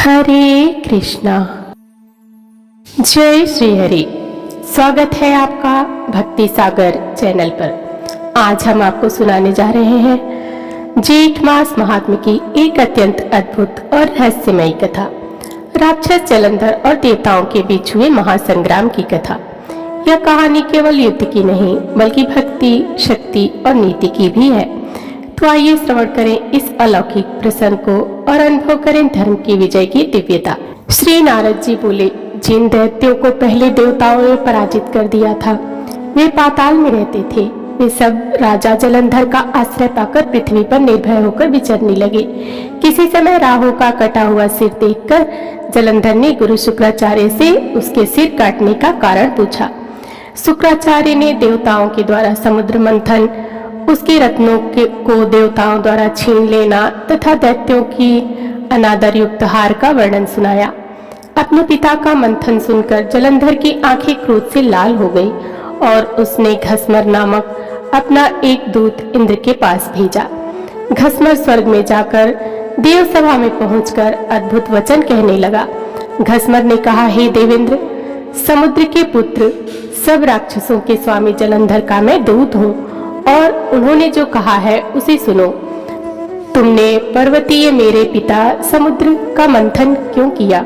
हरे कृष्णा। जय श्री हरि। स्वागत है आपका भक्ति सागर चैनल पर। आज हम आपको सुनाने जा रहे हैं जेठ मास महात्म्य की एक अत्यंत अद्भुत और रहस्यमयी कथा, राक्षस जलंधर और देवताओं के बीच हुए महासंग्राम की कथा। यह कहानी केवल युद्ध की नहीं बल्कि भक्ति, शक्ति और नीति की भी है। तो आइए श्रवण करें इस अलौकिक प्रसंग को और अनुभव करें धर्म की विजय की दिव्यता। श्री नारद जी बोले, जिन दैत्यों को पहले देवताओं ने पराजित कर दिया था वे पाताल में रहते थे। वे सब राजा जलंधर का आश्रय पाकर पृथ्वी पर निर्भय होकर विचरने लगे। किसी समय राहु का कटा हुआ सिर देखकर जलंधर ने गुरु शुक्राचार्य से उसके सिर काटने का कारण पूछा। शुक्राचार्य ने देवताओं के द्वारा समुद्र मंथन, उसके रत्नों को देवताओं द्वारा छीन लेना तथा दैत्यों की अनादर युक्त हार का वर्णन सुनाया। अपने पिता का मंथन सुनकर जलंधर की आंखें क्रोध से लाल हो गई और उसने घसमर नामक अपना एक दूत इंद्र के पास भेजा। घसमर स्वर्ग में जाकर देव सभा में पहुंचकर अद्भुत वचन कहने लगा। घसमर ने कहा, हे देवेंद्र, समुद्र के पुत्र, सब राक्षसों के स्वामी जलंधर का मैं दूत हूँ और उन्होंने जो कहा है उसे सुनो। तुमने पर्वतीय मेरे पिता समुद्र का मंथन क्यों किया?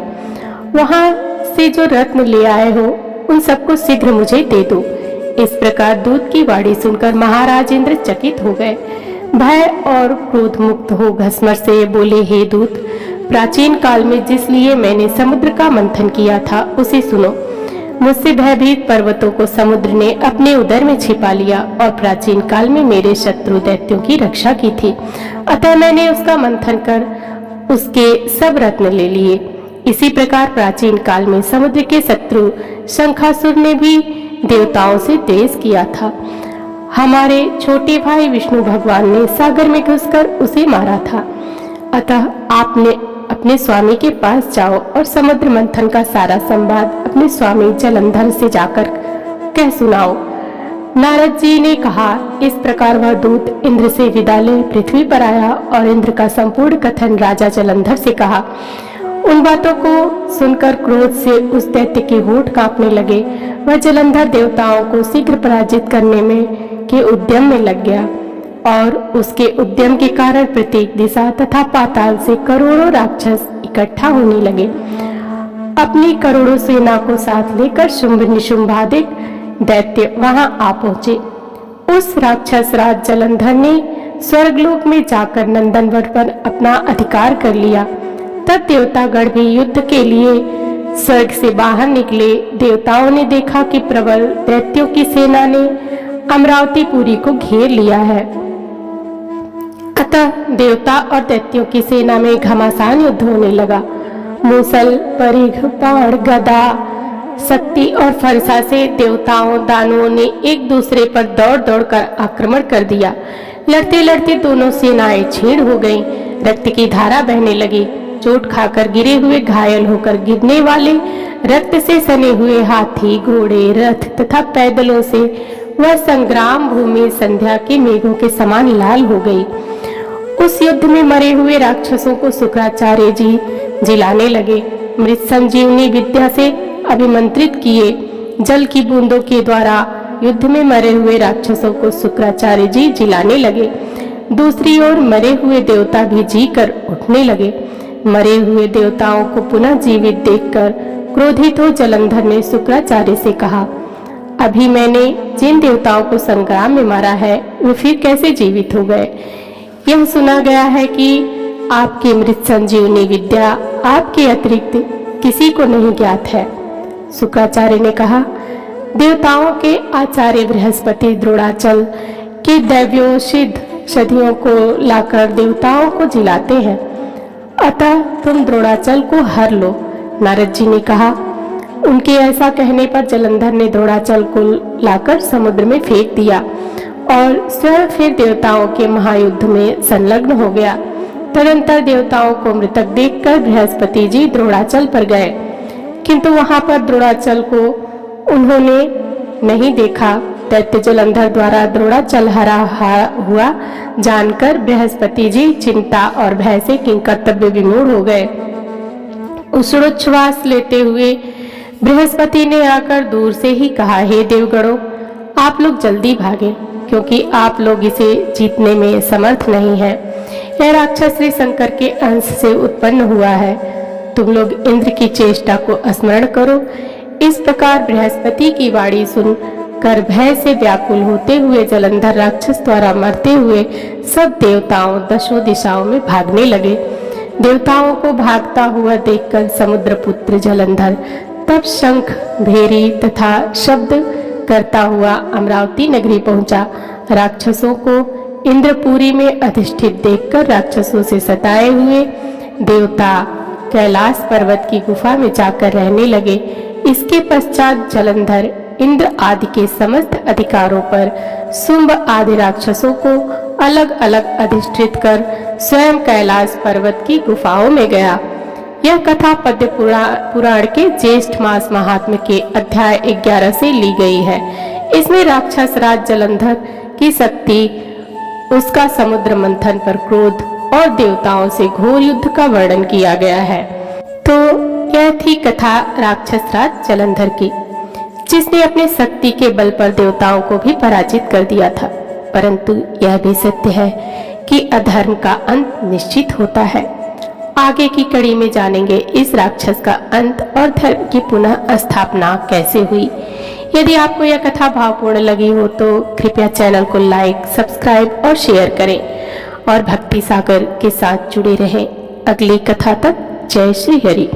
वहां से जो रत्न ले आए हो उन सबको शीघ्र मुझे दे दो। इस प्रकार दूत की वाणी सुनकर महाराज इंद्र चकित हो गए। भय और क्रोध मुक्त हो घसमर से बोले, हे दूत, प्राचीन काल में जिस लिए मैंने समुद्र का मंथन किया था उसे सुनो। मुझसे भयभीत पर्वतों को समुद्र ने अपने उदर में छिपा लिया और प्राचीन काल में मेरे शत्रु दैत्यों की रक्षा की थी। अतः मैंने उसका मंथन कर उसके सब रत्न ले लिए। इसी प्रकार प्राचीन काल में समुद्र के शत्रु शंखासुर ने भी देवताओं से द्वेष किया था। हमारे छोटे भाई विष्णु भगवान ने सागर में घुसकर उसे मारा था। अतः आपने अपने स्वामी के पास जाओ और समुद्र मंथन का सारा संवाद अपने स्वामी जलंधर से जाकर कह सुनाओ। नारद जी ने कहा। इस प्रकार वह दूत इंद्र से विदा ले पृथ्वी पर आया और इंद्र का संपूर्ण कथन राजा जलंधर से कहा। उन बातों को सुनकर क्रोध से उस दैत्य के होंठ कांपने लगे। वह जलंधर देवताओं को शीघ्र पराजित करने में के उद्यम में लग गया और उसके उद्यम के कारण प्रत्येक दिशा तथा पाताल से करोड़ों राक्षस इकट्ठा होने लगे। अपनी करोड़ों सेना को साथ लेकर शुंभ निशुंभादिक दैत्य वहां आ पहुंचे। उस राक्षस राज जलंधर ने स्वर्गलोक में जाकर नंदनवन पर अपना अधिकार कर लिया। तब देवतागण भी युद्ध के लिए स्वर्ग से बाहर निकले। देवताओं ने देखा कि प्रबल दैत्यों की सेना ने अमरावतीपुरी को घेर लिया है। अतः देवता और दैत्यों की सेना में घमासान युद्ध होने लगा। मूसल, परिघ, बाण, गदा, शक्ति और फरसा से देवताओं दानवों ने एक दूसरे पर दौड़ दौड़ कर आक्रमण कर दिया। लड़ते लड़ते दोनों सेनाएं छीण हो गईं। रक्त की धारा बहने लगी। चोट खाकर गिरे हुए, घायल होकर गिरने वाले, रक्त से सने हुए हाथी, घोड़े, रथ तथा पैदलों से वह संग्राम भूमि संध्या के मेघों के समान लाल हो गई। उस युद्ध में मरे हुए राक्षसों को शुक्राचार्य जी जिलाने लगे। मृत संजीवनी विद्या से अभिमंत्रित किए जल की बूंदों के द्वारा युद्ध में मरे हुए राक्षसों को शुक्राचार्य जी जिलाने लगे। दूसरी ओर मरे हुए देवता भी जी कर उठने लगे। मरे हुए देवताओं को पुनः जीवित देखकर क्रोधित हो जलंधर ने शुक्राचार्य से कहा, अभी मैंने जिन देवताओं को संग्राम में मारा है वे फिर कैसे जीवित हो गए? यह सुना गया है कि आपकी मृत संजीवनी विद्या आपके अतिरिक्त किसी को नहीं ज्ञात है। शुक्राचार्य ने कहा, देवताओं के आचार्य बृहस्पति द्रोणाचल के दैव्योषित औषधियों को लाकर देवताओं को जिलाते हैं। अतः तुम द्रोणाचल को हर लो। नारद जी ने कहा। उनके ऐसा कहने पर जलंधर ने द्रोणाचल को लाकर समुद्र में फेंक दिया और स्वयं फिर देवताओं के महायुद्ध में संलग्न हो गया। तदंतर देवताओं को मृतक देखकर बृहस्पति जी द्रोणाचल पर गए, किंतु वहां पर द्रोणाचल को उन्होंने नहीं देखा। दैत्य जलंधर द्वारा द्रोणाचल हरा हुआ जानकर बृहस्पति जी चिंता और भय से किंकर्तव्य विमूढ़ हो गए। उछ्वास लेते हुए बृहस्पति ने आकर दूर से ही कहा, हे देवगणों, आप लोग जल्दी भागें, क्योंकि आप लोग इसे जीतने में समर्थ नहीं है। यह राक्षस श्री शंकर के अंश से उत्पन्न हुआ है। तुम लोग इंद्र की चेष्टा को स्मरण करो। इस प्रकार बृहस्पति की वाणी सुनकर भय से व्याकुल होते हुए जलंधर राक्षस द्वारा मरते हुए सब देवताओं दशों दिशाओं में भागने लगे। देवताओं को भागता हुआ देखकर समुद्रपुत्र जलंधर तब शंख, भेरी तथा शब्द करता हुआ अमरावती नगरी पहुंचा। राक्षसों को इंद्रपुरी में अधिष्ठित देखकर राक्षसों से सताए हुए देवता कैलाश पर्वत की गुफा में जाकर रहने लगे। इसके पश्चात जलंधर इंद्र आदि के समस्त अधिकारों पर शुंभ आदि राक्षसों को अलग अलग अधिष्ठित कर स्वयं कैलाश पर्वत की गुफाओं में गया। यह कथा पद्म पुराण के ज्येष्ठ मास महात्म्य के अध्याय 11 से ली गई है। इसमें राक्षस राज जलंधर की शक्ति, उसका समुद्र मंथन पर क्रोध और देवताओं से घोर युद्ध का वर्णन किया गया है। तो यह थी कथा राक्षस राज जलंधर की, जिसने अपने शक्ति के बल पर देवताओं को भी पराजित कर दिया था। परंतु यह भी सत्य है कि अधर्म का अंत निश्चित होता है। आगे की कड़ी में जानेंगे इस राक्षस का अंत और धर्म की पुनः स्थापना कैसे हुई। यदि आपको यह कथा भावपूर्ण लगी हो तो कृपया चैनल को लाइक, सब्सक्राइब और शेयर करें और भक्ति सागर के साथ जुड़े रहें। अगली कथा तक जय श्री हरि।